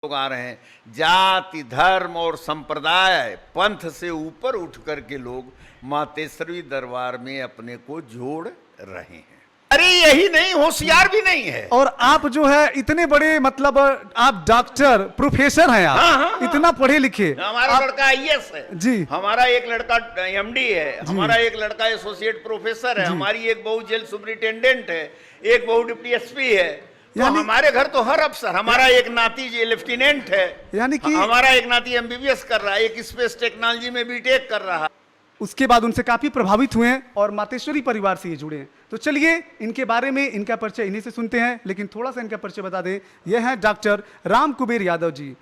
लोग आ रहे हैं। जाति, धर्म और संप्रदाय, पंथ से ऊपर उठ करके लोग मातेश्वरी दरबार में अपने को जोड़ रहे हैं। अरे यही नहीं, होशियार भी नहीं है। और आप जो है इतने बड़े, मतलब आप डॉक्टर प्रोफेसर हैं, आप हाँ। इतना पढ़े लिखे। हमारा लड़का आईएएस है जी, हमारा एक लड़का एमडी है, हमारा एक लड़का एसोसिएट प्रोफेसर है, हमारी एक बहू जेल सुपरिटेंडेंट है, एक बहू डिप्टी एसपी है। तो हमारे घर तो हर अफसर, हमारा एक नाती जी लेफ्टिनेंट है, यानी कि हमारा एक नाती एमबीबीएस कर रहा है, एक स्पेस टेक्नोलॉजी में बीटेक कर रहा है। उसके बाद उनसे काफी प्रभावित हुए हैं और मातेश्वरी परिवार से ये जुड़े हैं। तो चलिए इनके बारे में, इनका परिचय इन्हीं से सुनते हैं। लेकिन थोड़ा सा इनका परिचय बता दें। यह हैं doctor Ram Kuber Yadav ji,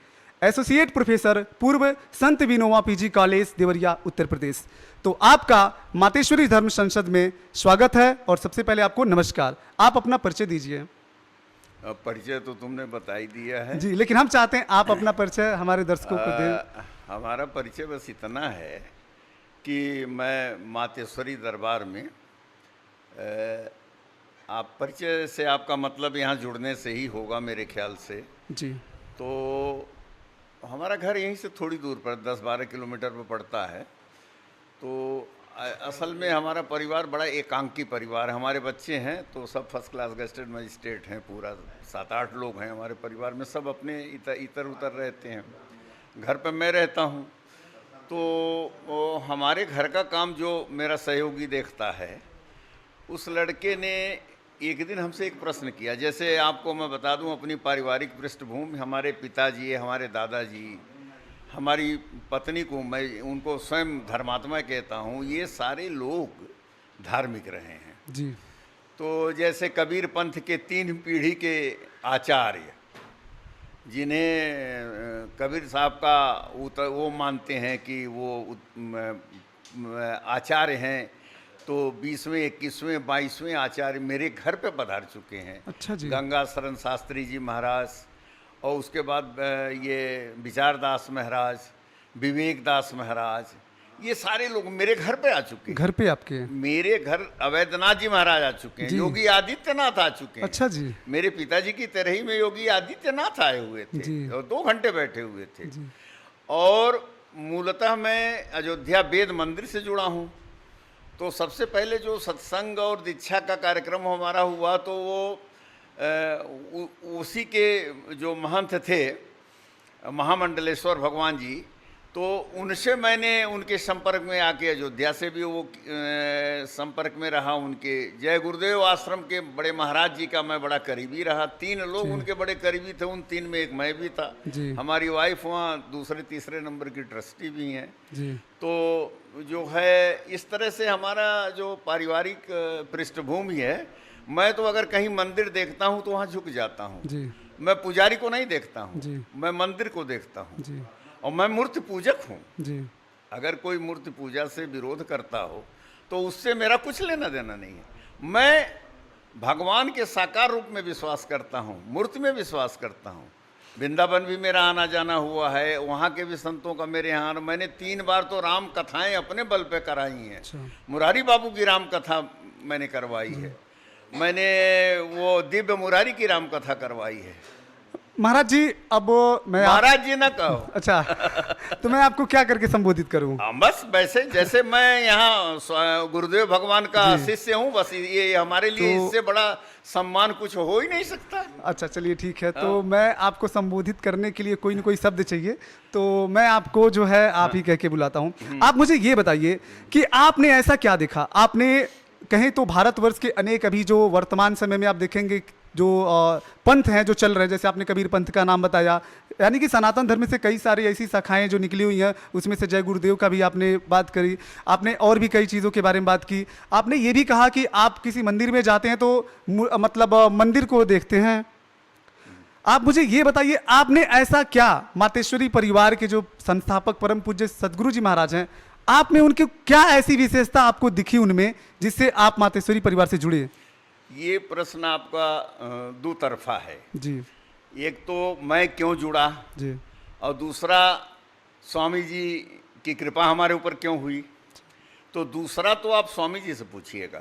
associate professor, पूर्व संत विनोबा पीजी कॉलेज, देवरिया, उत्तर प्रदेश। तो आपका मातेश्वरी धर्म संसद में स्वागत है। और सबसे पहले आपको नमस्कार। आप अपना परिचय दीजिए। परिचय तो तुमने बता ही दिया है जी, लेकिन हम चाहते हैं आप अपना परिचय हमारे दर्शकों को दें। हमारा परिचय बस इतना है कि मैं मातेश्वरी दरबार में, आप परिचय से आपका मतलब यहाँ जुड़ने से ही होगा मेरे ख्याल से। जी, तो हमारा घर यहीं से थोड़ी दूर पर 10-12 किलोमीटर पर पड़ता है। तो असल में हमारा परिवार बड़ा एकांकी परिवार है। हमारे बच्चे हैं तो सब फर्स्ट क्लास गेस्टेड मजिस्ट्रेट हैं, पूरा 7-8 लोग हैं हमारे परिवार में, सब अपने इधर उधर रहते हैं। घर पर मैं रहता हूँ। तो हमारे घर का काम जो मेरा सहयोगी देखता है, उस लड़के ने एक दिन हमसे एक प्रश्न किया। जैसे आपको मैं बता दूं अपनी पारिवारिक पृष्ठभूमि, हमारे पिताजी, हमारे दादाजी, हमारी पत्नी को मैं उनको स्वयं धर्मात्मा कहता हूँ, ये सारे लोग धार्मिक रहे हैं। जी। तो जैसे कबीर पंथ के 3 पीढ़ी के आचार्य, जिन्हें कबीर साहब का वो मानते हैं कि वो आचार्य हैं, तो 20वें, 21वें, 22वें आचार्य मेरे घर पे पधार चुके हैं। अच्छा जी। गंगा शरण शास्त्री जी महाराज, और उसके बाद ये विचारदास महाराज, विवेक दास महाराज, ये सारे लोग मेरे घर पे आ चुके हैं। घर पे आपके? मेरे घर अवैधनाथ जी महाराज आ चुके हैं, योगी आदित्यनाथ आ चुके हैं। अच्छा जी। मेरे पिताजी की तरह ही में योगी आदित्यनाथ आए हुए थे और 2 घंटे बैठे हुए थे। और मूलतः मैं अयोध्या वेद मंदिर से जुड़ा हूँ। तो सबसे पहले जो सत्संग और दीक्षा का कार्यक्रम हमारा हुआ, तो वो उसी के जो महंत थे महामंडलेश्वर भगवान जी, तो उनसे मैंने उनके संपर्क में आके, अयोध्या से भी वो संपर्क में रहा। उनके जय गुरुदेव आश्रम के बड़े महाराज जी का मैं बड़ा करीबी रहा। 3 लोग उनके बड़े करीबी थे, उन 3 में एक मैं भी था। हमारी वाइफ वहाँ दूसरे तीसरे नंबर की ट्रस्टी भी हैं। तो जो है इस तरह से हमारा जो पारिवारिक पृष्ठभूमि है, मैं तो अगर कहीं मंदिर देखता हूँ तो वहाँ झुक जाता हूँ। मैं पुजारी को नहीं देखता हूँ, मैं मंदिर को देखता हूँ। और मैं मूर्ति पूजक हूँ। अगर कोई मूर्ति पूजा से विरोध करता हो तो उससे मेरा कुछ लेना देना नहीं है। मैं भगवान के साकार रूप में विश्वास करता हूँ, मूर्ति में विश्वास करता हूँ। वृंदावन भी मेरा आना जाना हुआ है, वहाँ के भी संतों का मेरे यहाँ। मैंने 3 बार तो राम कथाएं अपने बल पे कराई हैं। मुरारी बाबू की राम कथा मैंने करवाई है, मैंने वो दिव्य मुरारी की राम कथा करवाई है। महाराज जी, अब मैं महाराज जी ना कहो। अच्छा, तो मैं आपको क्या करके संबोधित करूं? बस वैसे जैसे मैं यहाँ गुरुदेव भगवान का शिष्य हूँ, बस ये हमारे लिए तो इससे बड़ा सम्मान कुछ हो ही नहीं सकता। अच्छा चलिए ठीक है। तो मैं आपको संबोधित करने के लिए कोई न कोई शब्द चाहिए, तो मैं आपको जो है आप ही कह के बुलाता हूँ। आप मुझे ये बताइए कि आपने ऐसा क्या देखा? आपने कहें तो भारतवर्ष के अनेक, अभी जो वर्तमान समय में आप देखेंगे जो पंथ हैं जो चल रहे हैं, जैसे आपने कबीर पंथ का नाम बताया, यानी कि सनातन धर्म से कई सारी ऐसी शाखाएं जो निकली हुई हैं, उसमें से जय गुरुदेव का भी आपने बात करी, आपने और भी कई चीज़ों के बारे में बात की। आपने ये भी कहा कि आप किसी मंदिर में जाते हैं तो मतलब मंदिर को देखते हैं। आप मुझे ये बताइए, आपने ऐसा क्या, मातेश्वरी परिवार के जो संस्थापक परम पूज्य सदगुरु जी महाराज हैं, आप में उनकी क्या ऐसी विशेषता आपको दिखी उनमें जिससे आप मातेश्वरी परिवार से जुड़े? ये प्रश्न आपका 2 तरफा है जी। एक तो मैं क्यों जुड़ा जी, और दूसरा स्वामी जी की कृपा हमारे ऊपर क्यों हुई। तो दूसरा तो आप स्वामी जी से पूछिएगा,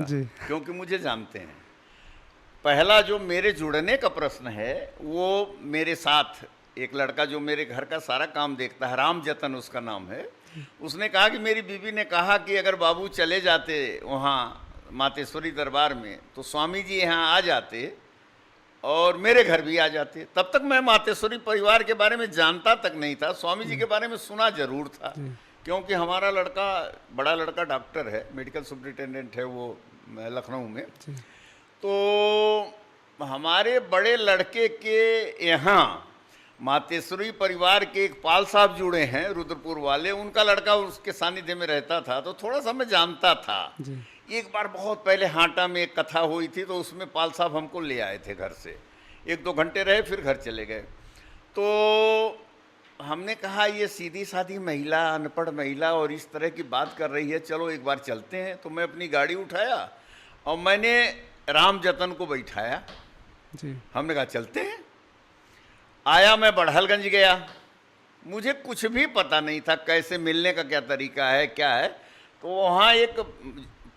क्योंकि मुझे जानते हैं। पहला जो मेरे जुड़ने का प्रश्न है वो मेरे साथ एक लड़का जो मेरे घर का सारा काम देखता है, राम जतन उसका नाम है, उसने कहा कि मेरी बीवी ने कहा कि अगर बाबू चले जाते वहाँ मातेश्वरी दरबार में तो स्वामी जी यहाँ आ जाते और मेरे घर भी आ जाते। तब तक मैं मातेश्वरी परिवार के बारे में जानता तक नहीं था, स्वामी जी के बारे में सुना जरूर था, क्योंकि हमारा लड़का, बड़ा लड़का डॉक्टर है, मेडिकल सुपरिटेंडेंट है वो लखनऊ में। तो हमारे बड़े लड़के के यहाँ मातेश्वरी परिवार के एक पाल साहब जुड़े हैं रुद्रपुर वाले, उनका लड़का उसके सानिध्य में रहता था, तो थोड़ा सा मैं जानता था। एक बार बहुत पहले हाटा में एक कथा हुई थी, तो उसमें पाल साहब हमको ले आए थे घर से, 1-2 घंटे रहे फिर घर चले गए। तो हमने कहा ये सीधी सादी महिला, अनपढ़ महिला और इस तरह की बात कर रही है, चलो एक बार चलते हैं। तो मैं अपनी गाड़ी उठाया और मैंने राम जतन को बैठाया जी। हमने कहा चलते हैं। आया, मैं बड़हलगंज गया, मुझे कुछ भी पता नहीं था कैसे मिलने का क्या तरीका है क्या है। तो वहाँ एक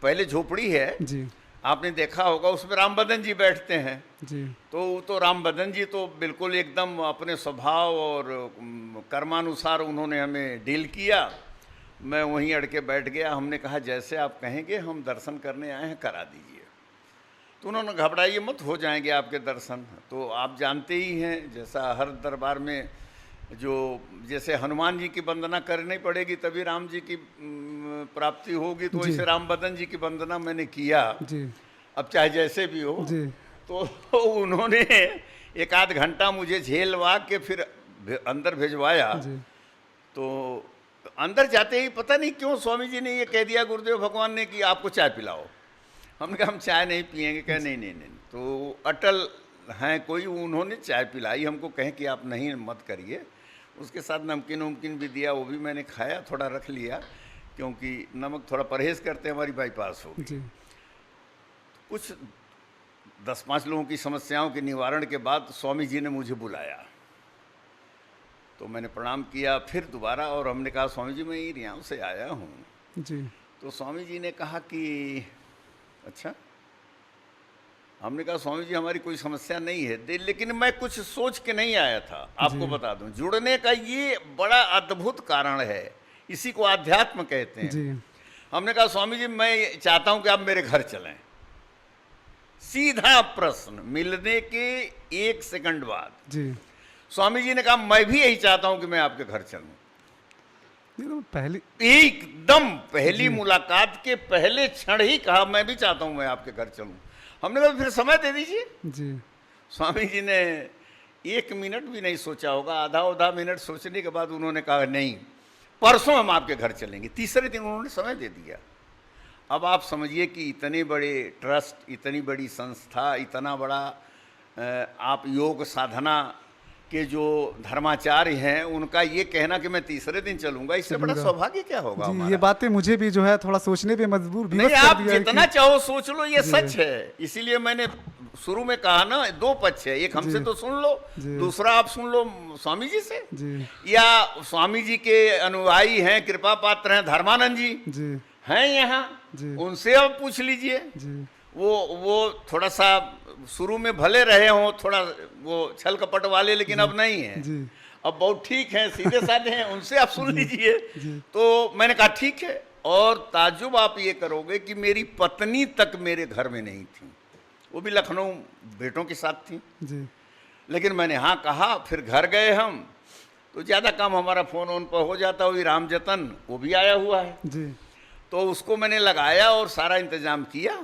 पहले झोपड़ी है जी, आपने देखा होगा, उसमें राम बदन जी बैठते हैं जी। तो राम बदन जी तो बिल्कुल एकदम अपने स्वभाव और कर्मानुसार उन्होंने हमें डील किया। मैं वहीं अड़ के बैठ गया। हमने कहा जैसे आप कहेंगे, हम दर्शन करने आए हैं, करा दीजिए। तो उन्होंने घबराइए मत, हो जाएंगे आपके दर्शन। तो आप जानते ही हैं, जैसा हर दरबार में जो जैसे हनुमान जी की वंदना करनी पड़ेगी तभी राम जी की प्राप्ति होगी, तो वैसे राम बदन जी की वंदना मैंने किया जी। अब चाहे जैसे भी हो जी। तो उन्होंने 1-8 घंटा मुझे झेलवा के फिर अंदर भिजवाया। तो अंदर जाते ही पता नहीं क्यों स्वामी जी ने ये कह दिया, गुरुदेव भगवान ने, कि आपको चाय पिलाओ। हमने कहा हम चाय नहीं पिएंगे। कहे नहीं नहीं नहीं। तो अटल हैं कोई, उन्होंने चाय पिलाई हमको, कहें कि आप नहीं मत करिए। उसके साथ नमकीन वमकीन भी दिया, वो भी मैंने खाया, थोड़ा रख लिया, क्योंकि नमक थोड़ा परहेज करते हमारी बाईपास हो गई। कुछ 10-5 लोगों की समस्याओं के निवारण के बाद स्वामी जी ने मुझे बुलाया, तो मैंने प्रणाम किया फिर दोबारा, और हमने कहा स्वामी जी मैं ही रियाव से आया हूँ जी। तो स्वामी जी ने कहा कि अच्छा। हमने कहा स्वामी जी हमारी कोई समस्या नहीं है, लेकिन मैं कुछ सोच के नहीं आया था, आपको बता दूं। जुड़ने का ये बड़ा अद्भुत कारण है, इसी को आध्यात्म कहते हैं जी। हमने कहा स्वामी जी मैं चाहता हूं कि आप मेरे घर चलें। सीधा प्रश्न, मिलने के 1 सेकंड बाद जी स्वामी जी ने कहा मैं भी यही चाहता हूं कि मैं आपके घर चलूं। एकदम पहली मुलाकात के पहले क्षण ही कहा मैं भी चाहता हूं मैं आपके घर चलूं। हमने कहा फिर समय दे दीजिए जी। स्वामी जी ने 1 मिनट भी नहीं सोचा होगा, आधा मिनट सोचने के बाद उन्होंने कहा नहीं, परसों हम आपके घर चलेंगे। तीसरे दिन उन्होंने समय दे दिया। अब आप समझिए कि इतने बड़े ट्रस्ट, इतनी बड़ी संस्था, इतना बड़ा आप योग साधना के जो धर्माचार्य हैं, उनका ये कहना कि मैं तीसरे दिन चलूंगा, इससे बड़ा सौभाग्य क्या होगा जी। ये बातें मुझे भी जो है थोड़ा सोचने पे मजबूर भी नहीं, आप जितना चाहो सोच लो, ये सच है। इसीलिए मैंने शुरू में कहा ना, 2 पक्ष है, एक हमसे तो सुन लो, दूसरा आप सुन लो स्वामी जी से, या स्वामी जी के अनुयायी हैं, कृपा पात्र हैं धर्मानंद जी हैं यहाँ, उनसे आप पूछ लीजिए। वो थोड़ा सा शुरू में भले रहे हों, थोड़ा वो छल कपट वाले, लेकिन अब नहीं है, अब बहुत ठीक हैं, सीधे साधे हैं, उनसे आप सुन लीजिए। तो मैंने कहा ठीक है। और ताज्जुब आप ये करोगे कि मेरी पत्नी तक मेरे घर में नहीं थी, वो भी लखनऊ बेटों के साथ थी जी। लेकिन मैंने हाँ कहा। फिर घर गए हम, तो ज़्यादा काम हमारा फ़ोन पर हो जाता। वही राम जतन वो भी आया हुआ है जी। तो उसको मैंने लगाया और सारा इंतज़ाम किया।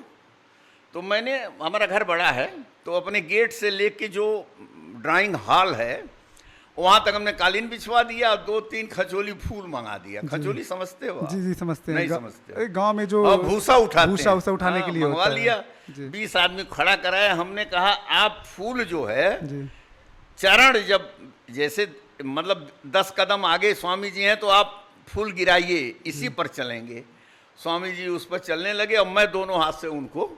तो मैंने, हमारा घर बड़ा है, तो अपने गेट से लेके जो ड्राइंग हॉल है वहाँ तक हमने कालीन बिछवा दिया, 2-3 खचोली फूल मंगा दिया। खचोली समझते हो? जी समझते हैं। नहीं समझते? गांव में जो भूसा उठाने के लिए मंगवा लिया। 20 आदमी खड़ा कराया। हमने कहा आप फूल जो है चरण, जब जैसे मतलब 10 कदम आगे स्वामी जी हैं तो आप फूल गिराइए, इसी पर चलेंगे। स्वामी जी उस पर चलने लगे और मैं दोनों हाथ से उनको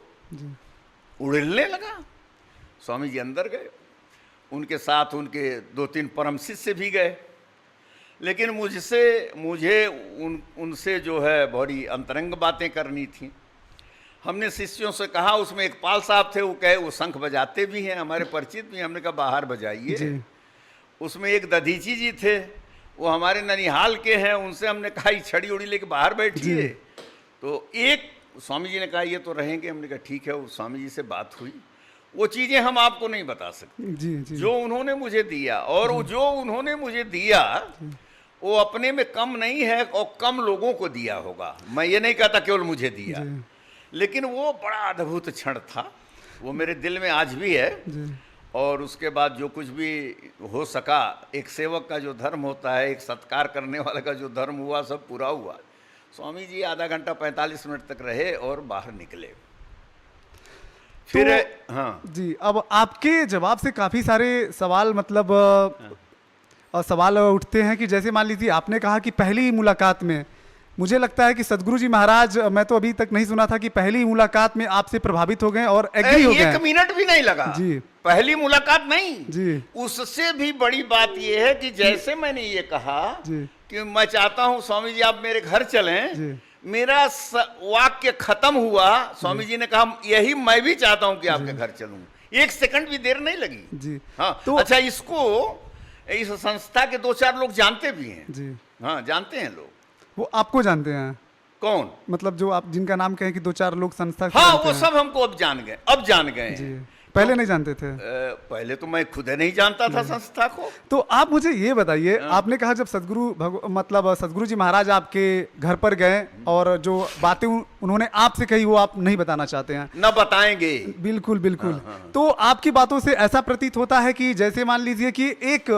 उड़ेलने लगा। स्वामी जी अंदर गए, उनके साथ उनके 2-3 परम शिष्य भी गए। लेकिन मुझे उनसे जो है बड़ी अंतरंग बातें करनी थी। हमने शिष्यों से कहा, उसमें एक पाल साहब थे, वो कहे वो शंख बजाते भी हैं, हमारे परिचित भी। हमने कहा बाहर बजाइए उसमें एक दधीची जी थे, वो हमारे ननिहाल के हैं, उनसे हमने कहा ये छड़ी उड़ी लेके बाहर बैठिए। तो एक स्वामी जी ने कहा ये तो रहेंगे, हमने कहा ठीक है। वो स्वामी जी से बात हुई, वो चीज़ें हम आपको नहीं बता सकते जी जी जो उन्होंने मुझे दिया, और वो जो उन्होंने मुझे दिया वो अपने में कम नहीं है और कम लोगों को दिया होगा। मैं ये नहीं कहता केवल मुझे दिया, लेकिन वो बड़ा अद्भुत क्षण था, वो मेरे दिल में आज भी है। जी और उसके बाद जो कुछ भी हो सका, एक सेवक का जो धर्म होता है, एक सत्कार करने वाले का जो धर्म हुआ, सब पूरा हुआ। स्वामी जी आधा घंटा 45 मिनट तक रहे और बाहर निकले। फिर हाँ जी, अब आपके जवाब से काफ़ी सारे सवाल मतलब सवाल उठते हैं कि जैसे मान लीजिए आपने कहा कि पहली मुलाकात में, मुझे लगता है कि सदगुरु जी महाराज, मैं तो अभी तक नहीं सुना था कि पहली मुलाकात में आपसे प्रभावित हो गए और एग्री हो गए। 1 मिनट भी नहीं लगा जी, पहली मुलाकात नहीं जी, उससे भी बड़ी बात यह है कि जैसे मैंने ये कहा जी, कि मैं चाहता हूं स्वामी जी आप मेरे घर चलें, जी, मेरा वाक्य खत्म हुआ, स्वामी जी ने कहा यही मैं भी चाहता हूं कि आपके घर चलूं। 1 सेकंड भी देर नहीं लगी। जी। हाँ तो अच्छा, इसको इस संस्था के 2-4 लोग जानते भी हैं। जी, हाँ जानते हैं लोग। वो आपको जानते हैं, कौन? मतलब जो आप जिनका नाम कहें कि 2-4 लोग संस्था से हाँ जानते वो हैं। सब हमको अब जान गए, अब जान गए जी, हैं। पहले नहीं जानते थे। पहले तो मैं खुद नहीं जानता था संस्था को। तो आप मुझे ये बताइए, आपने कहा जब मतलब सदगुरु जी महाराज आपके घर पर गए और जो बातें उन्होंने आपसे कही वो आप नहीं बताना चाहते हैं। न बताएंगे। बिल्कुल बिल्कुल। तो आपकी बातों से ऐसा प्रतीत होता है कि जैसे मान लीजिए कि एक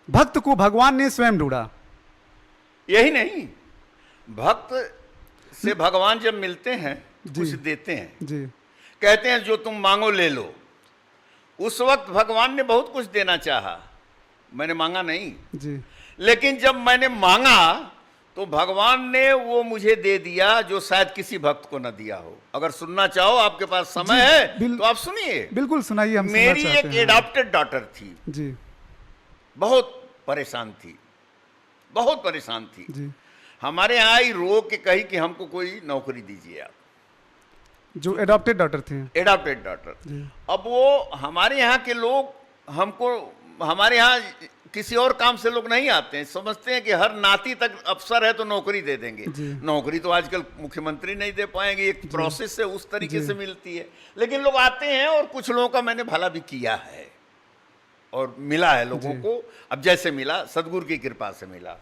भक्त को भगवान ने स्वयं ढूंढा। यही नहीं, भक्त से भगवान जब मिलते हैं कुछ देते हैं, जी, कहते हैं जो तुम मांगो ले लो। उस वक्त भगवान ने बहुत कुछ देना चाहा, मैंने मांगा नहीं। जी, लेकिन जब मैंने मांगा तो भगवान ने वो मुझे दे दिया जो शायद किसी भक्त को न दिया हो। अगर सुनना चाहो, आपके पास समय है तो आप सुनिए। बिल्कुल सुनाइए, हम सुनना मेरी चाहते एक हैं। एडॉप्टेड डॉटर थी, जी, बहुत परेशान थी, बहुत परेशान थी। जी, हमारे यहाँ ही रो के कही कि हमको कोई नौकरी दीजिए आप। जो एडॉप्टेड डॉटर थी। Adopted daughter. अब वो हमारे यहाँ के लोग हमको, हमारे यहाँ किसी और काम से लोग नहीं आते हैं, समझते हैं कि हर नाती तक अफसर है तो नौकरी दे देंगे। नौकरी तो आजकल मुख्यमंत्री नहीं दे पाएंगे, एक प्रोसेस से उस तरीके से मिलती है। लेकिन लोग आते हैं और कुछ लोगों का मैंने भला भी किया है और मिला है लोगों को। अब जैसे मिला, सदगुरु की कृपा से मिला।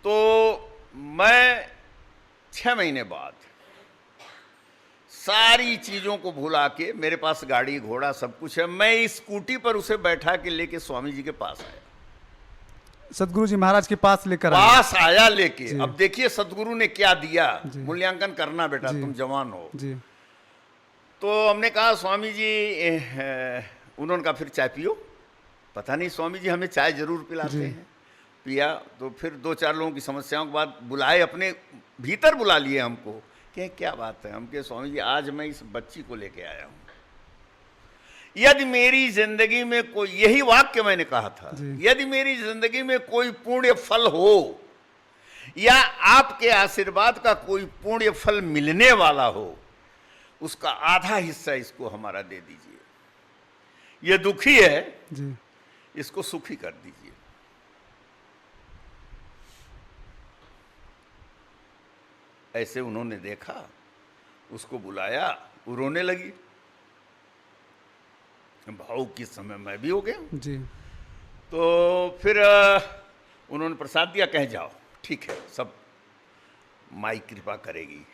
तो मैं 6 महीने बाद सारी चीजों को भुला के, मेरे पास गाड़ी घोड़ा सब कुछ है, मैं इस स्कूटी पर उसे बैठा के लेके स्वामी जी के पास आया। सदगुरु जी महाराज के पास लेकर आया लेके। अब देखिए सदगुरु ने क्या दिया, मूल्यांकन करना बेटा, तुम जवान हो। जी। तो हमने कहा स्वामी जी, उन्होंने कहा फिर चाय पियो। पता नहीं स्वामी जी हमें चाय जरूर पिलाते हैं। पिया तो फिर 2-4 लोगों की समस्याओं के बाद बुलाए, अपने भीतर बुला लिए हमको, कि क्या बात है। हम कहे स्वामी जी आज मैं इस बच्ची को लेके आया हूँ, यदि मेरी जिंदगी में कोई, यही वाक्य मैंने कहा था, यदि मेरी जिंदगी में कोई पुण्य फल हो या आपके आशीर्वाद का कोई पुण्य फल मिलने वाला हो, उसका आधा हिस्सा इसको हमारा दे दीजिए। ये दुखी है जी, इसको सुखी कर दीजिए। ऐसे उन्होंने देखा, उसको बुलाया, वो रोने लगी। भाव किस समय मैं भी हो गया जी। तो फिर उन्होंने प्रसाद दिया, कह जाओ ठीक है, सब माई कृपा करेगी।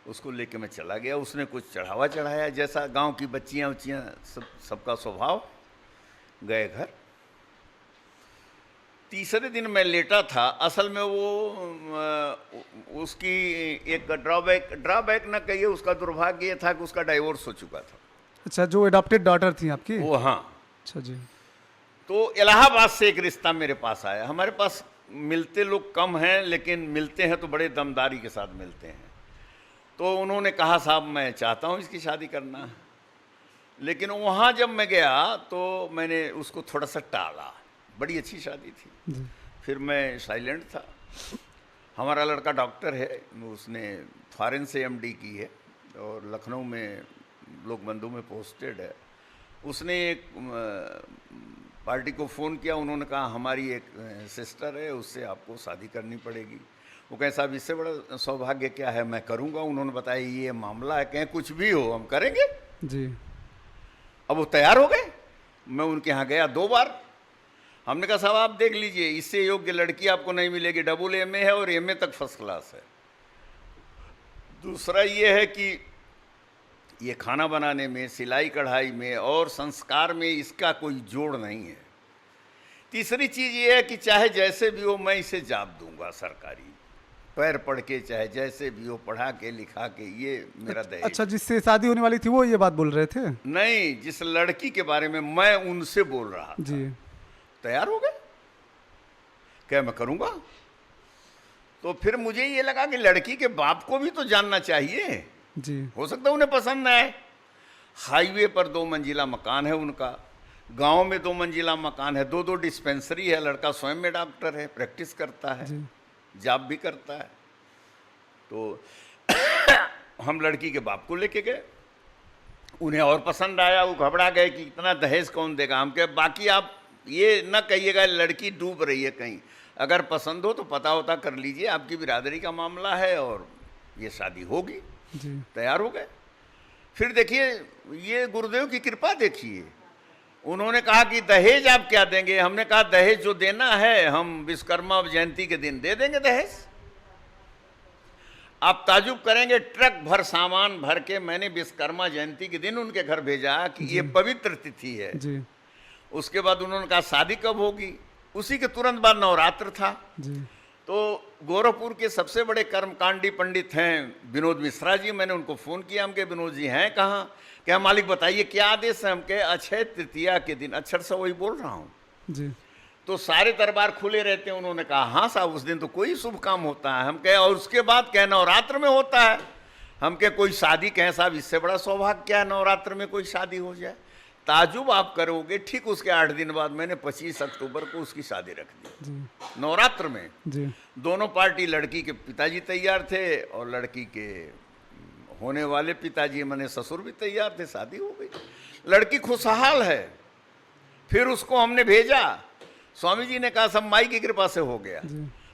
उसको लेके मैं चला गया। उसने कुछ चढ़ावा चढ़ाया, जैसा गांव की बच्चियां उच्चियां सबका स्वभाव। गए घर। तीसरे दिन मैं लेटा था। असल में वो उसकी एक ड्रॉबैक न कहिए, उसका दुर्भाग्य ये था कि उसका डाइवोर्स हो चुका था। अच्छा, जो एडॉप्टेड डॉटर थी आपकी वो? हाँ। अच्छा जी। तो इलाहाबाद से एक रिश्ता मेरे पास आया। हमारे पास मिलते लोग कम हैं, लेकिन मिलते हैं तो बड़े दमदारी के साथ मिलते हैं। तो उन्होंने कहा साहब मैं चाहता हूँ इसकी शादी करना। लेकिन वहाँ जब मैं गया तो मैंने उसको थोड़ा सा टाला। बड़ी अच्छी शादी थी। फिर मैं साइलेंट था। हमारा लड़का डॉक्टर है, उसने फॉरेन से एमडी की है और लखनऊ में लोक बंधु में पोस्टेड है। उसने एक पार्टी को फ़ोन किया, उन्होंने कहा हमारी एक सिस्टर है, उससे आपको शादी करनी पड़ेगी। वो कहें साहब इससे बड़ा सौभाग्य क्या है, मैं करूँगा। उन्होंने बताया ये मामला है, कहें कुछ भी हो हम करेंगे जी। अब वो तैयार हो गए। मैं उनके यहाँ गया 2 बार। हमने कहा साहब आप देख लीजिए, इससे योग्य लड़की आपको नहीं मिलेगी, डबल MA है और MA तक फर्स्ट क्लास है। दूसरा ये है कि ये खाना बनाने में, सिलाई कढ़ाई में और संस्कार में इसका कोई जोड़ नहीं है। तीसरी चीज़ ये है कि चाहे जैसे भी हो मैं इसे जाप दूंगा सरकारी, पैर पढ़ के, चाहे जैसे भी हो, पढ़ा के लिखा के, ये मेरा दहेज। अच्छा, जिससे शादी होने वाली थी वो ये बात बोल रहे थे? नहीं, जिस लड़की के बारे में मैं उनसे बोल रहा था। जी। तैयार हो गए, क्या मैं करूंगा। तो फिर मुझे ये लगा कि लड़की के बाप को भी तो जानना चाहिए जी। हो सकता है उन्हें पसंद न आए। हाईवे पर 2 मंजिला मकान है उनका, गांव में 2 मंजिला मकान है, 2-2 डिस्पेंसरी है, लड़का स्वयं में डॉक्टर है, प्रैक्टिस करता है, जॉब भी करता है। तो हम लड़की के बाप को लेके गए, उन्हें और पसंद आया। वो घबरा गए कि इतना दहेज कौन देगा। हम कहे बाकी आप ये न कहिएगा लड़की डूब रही है कहीं, अगर पसंद हो तो पता होता कर लीजिए, आपकी बिरादरी का मामला है और ये शादी होगी। जी। तैयार हो गए। फिर देखिए ये गुरुदेव की कृपा देखिए, उन्होंने कहा कि दहेज आप क्या देंगे। हमने कहा दहेज जो देना है हम विश्वकर्मा जयंती के दिन दे देंगे दहेज। आप ताजुब करेंगे, ट्रक भर सामान भर के मैंने विश्वकर्मा जयंती के दिन उनके घर भेजा कि ये पवित्र तिथि है जी। उसके बाद उन्होंने कहा शादी कब होगी। उसी के तुरंत बाद नवरात्र था जी। तो गोरखपुर के सबसे बड़े कर्मकांडी पंडित हैं विनोद मिश्रा जी, मैंने उनको फ़ोन किया। हम कहे विनोद जी हैं कहाँ? क्या मालिक बताइए क्या आदेश है? हम कहे अक्षय तृतीया के दिन, अक्षर से वही बोल रहा हूँ जी। तो सारे दरबार खुले रहते हैं। उन्होंने कहा हाँ साहब उस दिन तो कोई शुभ काम होता है। हम कहे और उसके बाद कहे नवरात्र में होता है। हम कहे कोई शादी, कहें साहब इससे बड़ा सौभाग्य क्या है नवरात्र में कोई शादी हो जाए। ताजुब आप करोगे। ठीक उसके 8 दिन बाद मैंने 25 अक्टूबर को उसकी शादी रख दी नवरात्र में जी। दोनों पार्टी, लड़की के पिताजी तैयार थे और लड़की के होने वाले पिताजी माने ससुर भी तैयार थे। शादी हो गई, लड़की खुशहाल है। फिर उसको हमने भेजा, स्वामी जी ने कहा सब माई की कृपा से हो गया।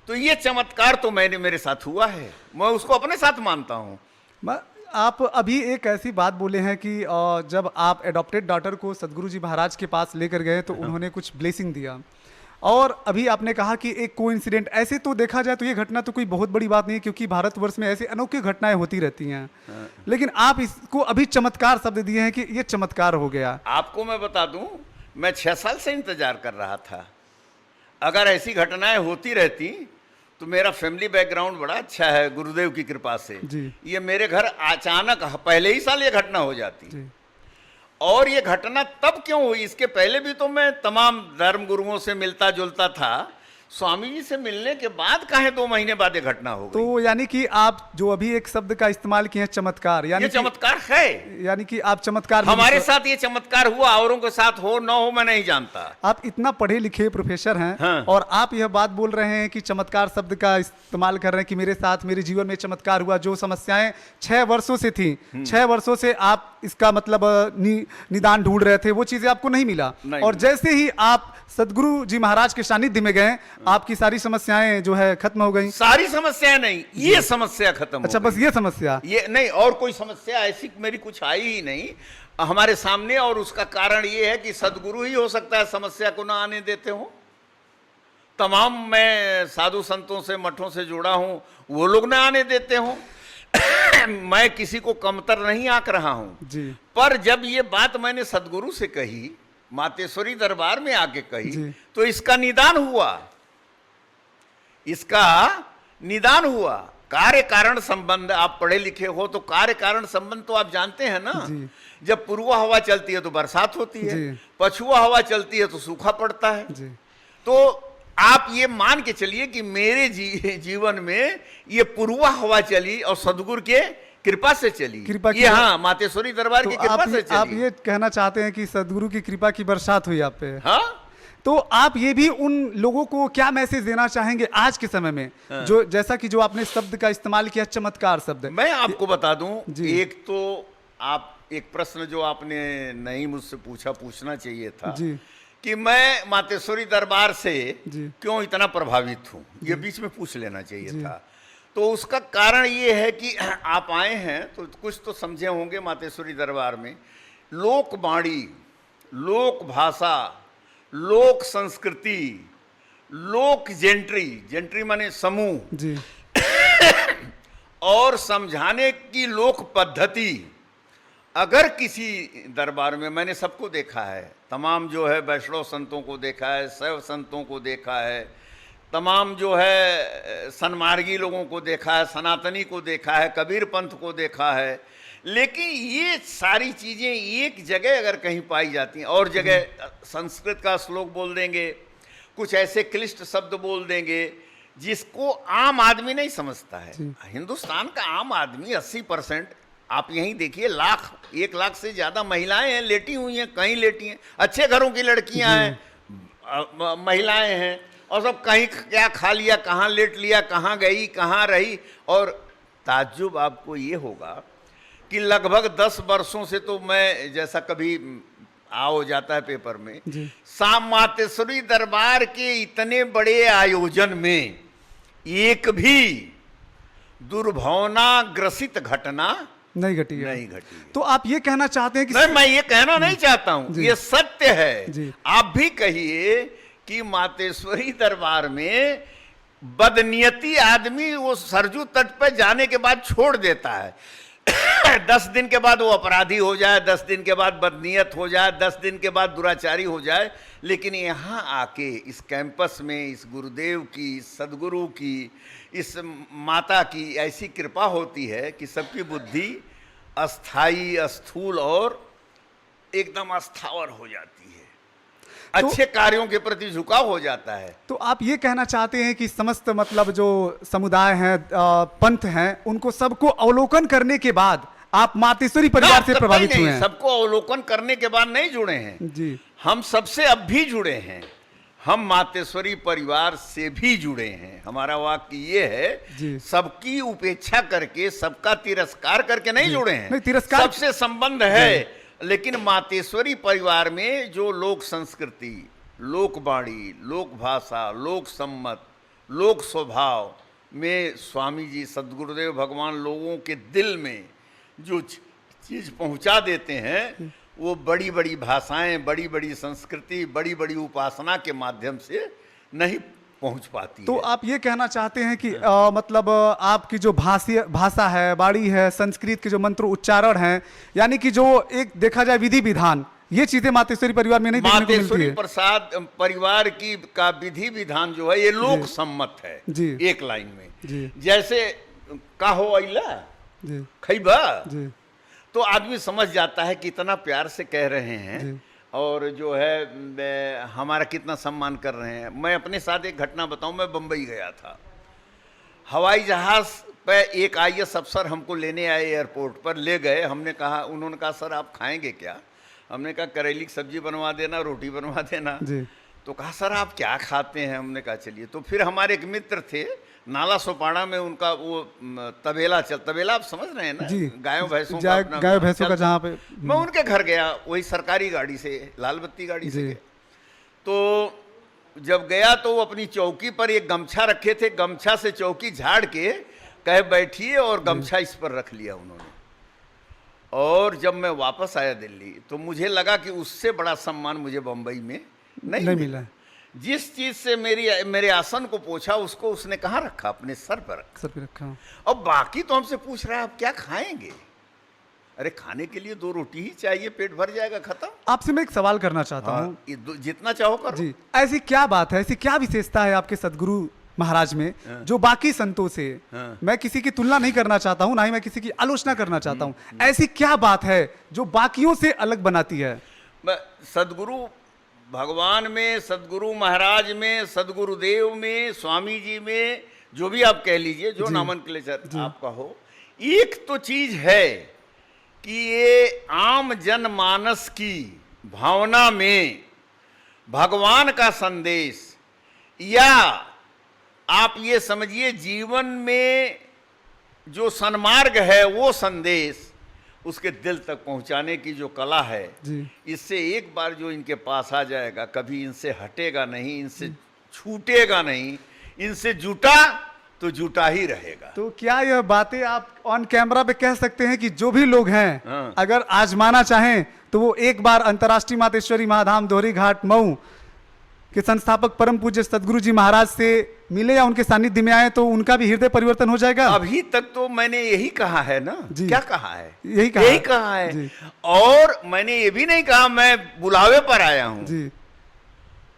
तो ये चमत्कार तो मेरे साथ हुआ है, मैं उसको अपने साथ मानता हूँ। आप अभी एक ऐसी बात बोले हैं कि जब आप एडॉप्टेड डॉटर को सदगुरु जी महाराज के पास लेकर गए तो उन्होंने कुछ ब्लेसिंग दिया, और अभी आपने कहा कि एक कोइंसिडेंट, ऐसे तो देखा जाए तो ये घटना तो कोई बहुत बड़ी बात नहीं है क्योंकि भारतवर्ष में ऐसी अनोखी घटनाएं होती रहती हैं, लेकिन आप इसको अभी चमत्कार शब्द दिए हैं कि ये चमत्कार हो गया। आपको मैं बता दूं, मैं 6 साल से इंतजार कर रहा था। अगर ऐसी घटनाएं होती रहती तो मेरा फैमिली बैकग्राउंड बड़ा अच्छा है गुरुदेव की कृपा से। ये मेरे घर अचानक पहले ही साल ये घटना हो जाती। और ये घटना तब क्यों हुई, इसके पहले भी तो मैं तमाम धर्म गुरुओं से मिलता जुलता था। स्वामी जी से मिलने के बाद काहे 2 महीने बाद ये घटना हो गई। तो यानी कि आप जो अभी एक शब्द का इस्तेमाल किए हैं चमत्कार, यानी ये चमत्कार है, यानी कि आप चमत्कार, हमारे साथ ये चमत्कार हुआ, औरों के साथ हो न हो मैं नहीं जानता। आप इतना पढ़े लिखे प्रोफेसर हैं। हाँ। और आप यह बात बोल रहे हैं कि चमत्कार शब्द का इस्तेमाल कर रहे हैं कि मेरे साथ मेरे जीवन में चमत्कार हुआ। जो समस्याएं 6 वर्षों से थी, 6 वर्षों से आप इसका मतलब निदान ढूंढ रहे थे, वो चीजें आपको नहीं मिला। और जैसे ही आप सदगुरु जी महाराज के सानिध्य में गए, आपकी सारी समस्याएं जो है खत्म हो गई। सारी समस्याएं नहीं, ये समस्या खत्म। अच्छा, बस ये समस्या, ये नहीं, और कोई समस्या ऐसी मेरी कुछ आई ही नहीं हमारे सामने। और उसका कारण ये है कि सदगुरु ही हो सकता है समस्या को ना आने देते हो। तमाम मैं साधु संतों से, मठों से जुड़ा हूं, वो लोग ना आने देते हो। मैं किसी को कमतर नहीं आंक रहा हूं जी। पर जब ये बात मैंने सदगुरु से कही, मातेश्वरी दरबार में आके कही, तो इसका निदान हुआ। इसका निदान हुआ। कार्य कारण संबंध, आप पढ़े लिखे हो तो कार्य कारण संबंध तो आप जानते हैं ना। जब पूर्वा हवा चलती है तो बरसात होती है, पछुआ हवा चलती है तो सूखा पड़ता है। तो आप ये मान के चलिए कि मेरे जीवन में ये पूर्वा हवा चली और सदगुरु के कृपा से चली। कृपा ये हाँ, मातेश्वरी दरबार की कृपा से चली। आप ये कहना चाहते हैं कि सदगुरु की कृपा की बरसात हुई आप पे? हाँ। तो आप ये भी उन लोगों को क्या मैसेज देना चाहेंगे आज के समय में? हाँ। जो जैसा कि जो आपने शब्द का इस्तेमाल किया, चमत्कार शब्द, मैं आपको बता दूं, एक तो आप एक प्रश्न जो आपने नहीं मुझसे पूछना चाहिए था जी। कि मैं मातेश्वरी दरबार से जी। क्यों इतना प्रभावित हूँ, ये बीच में पूछ लेना चाहिए था। तो उसका कारण ये है कि आप आए हैं तो कुछ तो समझे होंगे मातेश्वरी दरबार में लोकवाणी, लोक भाषा, लोक संस्कृति, लोक जेंट्री, जेंट्री माने समूह, जी और समझाने की लोक पद्धति। अगर किसी दरबार में, मैंने सबको देखा है, तमाम जो है वैष्णव संतों को देखा है, शैव संतों को देखा है, तमाम जो है सन्मार्गी लोगों को देखा है, सनातनी को देखा है, कबीर पंथ को देखा है, लेकिन ये सारी चीज़ें एक जगह अगर कहीं पाई जाती हैं, और जगह संस्कृत का श्लोक बोल देंगे, कुछ ऐसे क्लिष्ट शब्द बोल देंगे जिसको आम आदमी नहीं समझता है। हिंदुस्तान का आम आदमी 80%, आप यहीं देखिए, 1 लाख से ज़्यादा महिलाएं हैं, लेटी हुई हैं, कहीं लेटी हैं, अच्छे घरों की लड़कियां हैं, महिलाएं हैं, और सब कहीं क्या खा लिया, कहाँ लेट लिया, कहाँ गई, कहाँ रही। और ताज्जुब आपको ये होगा कि लगभग 10 वर्षों से, तो मैं जैसा कभी आओ जाता है पेपर में, मातेश्वरी दरबार के इतने बड़े आयोजन में एक भी दुर्भावनाग्रसित घटना नहीं घटी है। नहीं घटी है। तो आप ये कहना चाहते हैं कि नहीं, मैं ये कहना नहीं चाहता हूं, ये सत्य है। जी। आप भी कहिए कि मातेश्वरी दरबार में बदनियती आदमी वो सरजू तट पर जाने के बाद छोड़ देता है। 10 दिन के बाद वो अपराधी हो जाए, 10 दिन के बाद बदनीयत हो जाए, 10 दिन के बाद दुराचारी हो जाए, लेकिन यहाँ आके इस कैंपस में इस गुरुदेव की, इस सदगुरु की, इस माता की ऐसी कृपा होती है कि सबकी बुद्धि अस्थाई, स्थूल और एकदम अस्थावर हो जाती है, अच्छे कार्यों के प्रति झुकाव हो जाता है। तो आप ये कहना चाहते हैं कि समस्त मतलब जो समुदाय हैं, पंथ हैं, उनको सबको अवलोकन करने के बाद आप मातेश्वरी परिवार से प्रभावित हुए हैं? सबको अवलोकन करने के बाद नहीं जुड़े हैं जी। हम सबसे अब भी जुड़े हैं, हम मातेश्वरी परिवार से भी जुड़े हैं। हमारा वाक्य ये है, सबकी उपेक्षा करके, सबका तिरस्कार करके नहीं जुड़े हैं, नहीं, तिरस्कार सबसे संबंध है, लेकिन मातेश्वरी परिवार में जो लोक संस्कृति, लोकवाणी, लोक भाषा, लोक सम्मत, लोक स्वभाव में स्वामी जी सद्गुरुदेव भगवान लोगों के दिल में जो चीज पहुंचा देते हैं, वो बड़ी बड़ी भाषाएं, बड़ी बड़ी संस्कृति, बड़ी बड़ी उपासना के माध्यम से नहीं पहुंच पाती तो है। आप ये कहना चाहते हैं कि मतलब आपकी जो भाषा है, वाणी है, संस्कृत के जो मंत्र उच्चारण हैं, यानी कि जो एक देखा जाए विधि विधान, ये चीजें मातेश्वरी परिवार में नहीं देखने को मिलती है। मातेश्वरी प्रसाद परिवार की का विधि विधान जो है ये लोक सम्मत है जी। एक लाइन में, जैसे काहो अइला खैबा, तो आदमी समझ जाता है कितना प्यार से कह रहे हैं और जो है हमारा कितना सम्मान कर रहे हैं। मैं अपने साथ एक घटना बताऊं, मैं बम्बई गया था, हवाई जहाज पे एक IAS अफसर हमको लेने आए, एयरपोर्ट पर ले गए। हमने कहा, उन्होंने कहा सर आप खाएंगे क्या? हमने कहा करेली की सब्जी बनवा देना, रोटी बनवा देना। तो कहा सर आप क्या खाते हैं? हमने कहा चलिए। तो फिर हमारे एक मित्र थे नाला सोपाड़ा में, उनका वो तबेला आप समझ रहे हैं ना, गायों भैंसों का जहाँ पे, मैं उनके घर गया, वही सरकारी गाड़ी से, लाल बत्ती गाड़ी से। तो जब गया तो वो अपनी चौकी पर एक गमछा रखे थे, गमछा से चौकी झाड़ के कहे बैठिए, और गमछा इस पर रख लिया उन्होंने। और जब मैं वापस आया दिल्ली तो मुझे लगा कि उससे बड़ा सम्मान मुझे बम्बई में नहीं मिला। जिस चीज से मेरे आसन को पूछा, उसको उसने कहाँ रखा? अपने सर पर रखा। और बाकी तो हमसे पूछ रहा है आप क्या खाएंगे? अरे खाने के लिए 2 रोटी ही चाहिए, पेट भर जाएगा, खत्म। आपसे मैं एक सवाल करना चाहता हूँ। जितना चाहो करो। जी, ऐसी क्या बात है, ऐसी क्या विशेषता है आपके सदगुरु महाराज में जो बाकी संतों से, मैं किसी की तुलना नहीं करना चाहता हूँ, ना ही मैं किसी की आलोचना करना चाहता हूँ, ऐसी क्या बात है जो बाकियों से अलग बनाती है? सदगुरु भगवान में, सदगुरु महाराज में, सदगुरुदेव में, स्वामी जी में, जो भी आप कह लीजिए, जो नॉमेनक्लेचर आपका हो, एक तो चीज है कि ये आम जनमानस की भावना में भगवान का संदेश, या आप ये समझिए जीवन में जो सन्मार्ग है वो संदेश, उसके दिल तक पहुंचाने की जो कला है, जी इससे एक बार जो इनके पास आ जाएगा, कभी इनसे हटेगा नहीं, इनसे छूटेगा नहीं, इनसे जुटा तो जुटा ही रहेगा। तो क्या यह बातें आप ऑन कैमरा पे कह सकते हैं कि जो भी लोग हैं हाँ। अगर आजमाना चाहें तो वो एक बार अंतर्राष्ट्रीय मातेश्वरी महाधाम दोहरी घाट मऊ के संस्थापक परम पूज्य सदगुरु जी महाराज से मिले या उनके सानिध्य में आए तो उनका भी हृदय परिवर्तन हो जाएगा? अभी तक तो मैंने यही कहा है ना। जी। क्या कहा है? यही कहा है। जी। और मैंने ये भी नहीं कहा मैं बुलावे पर आया हूं। जी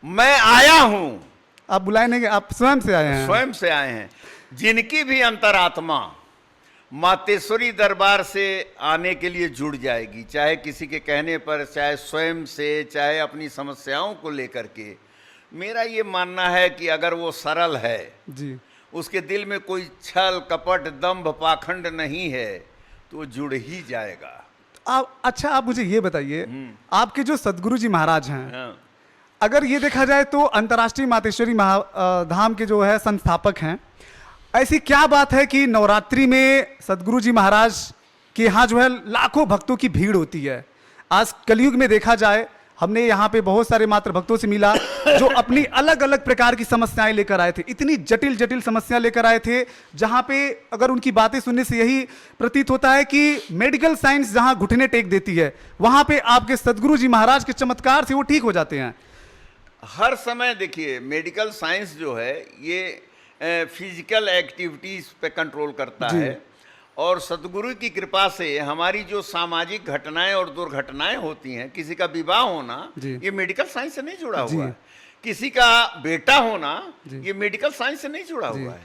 मैं आया हूं। आप बुलाए नहीं, आप स्वयं से आए हैं। स्वयं से आए हैं। जिनकी भी अंतरात्मा मातेश्वरी दरबार से आने के लिए जुड़ जाएगी, चाहे किसी के कहने पर, चाहे स्वयं से, चाहे अपनी समस्याओं को लेकर के, मेरा ये मानना है कि अगर वो सरल है, जी उसके दिल में कोई छल कपट दंभ पाखंड नहीं है, तो वो जुड़ ही जाएगा। अच्छा आप मुझे ये बताइए, आपके जो सदगुरु जी महाराज हैं, हाँ। अगर ये देखा जाए तो अंतर्राष्ट्रीय मातेश्वरी धाम के जो है संस्थापक हैं, ऐसी क्या बात है कि नवरात्रि में सदगुरु जी महाराज के यहाँ जो है लाखों भक्तों की भीड़ होती है? आज कलयुग में देखा जाए, हमने यहाँ पे बहुत सारे मात्र भक्तों से मिला जो अपनी अलग अलग प्रकार की समस्याएं लेकर आए थे, इतनी जटिल जटिल समस्या लेकर आए थे, जहाँ पे अगर उनकी बातें सुनने से यही प्रतीत होता है कि मेडिकल साइंस जहाँ घुटने टेक देती है, वहाँ पे आपके सदगुरु जी महाराज के चमत्कार से वो ठीक हो जाते हैं। हर समय देखिए, मेडिकल साइंस जो है ये फिजिकल एक्टिविटीज पे कंट्रोल करता है, और सदगुरु की कृपा से हमारी जो सामाजिक घटनाएं और दुर्घटनाएं होती हैं, किसी का विवाह होना, ये मेडिकल साइंस से नहीं जुड़ा हुआ है। किसी का बेटा होना, ये मेडिकल साइंस से नहीं जुड़ा हुआ है।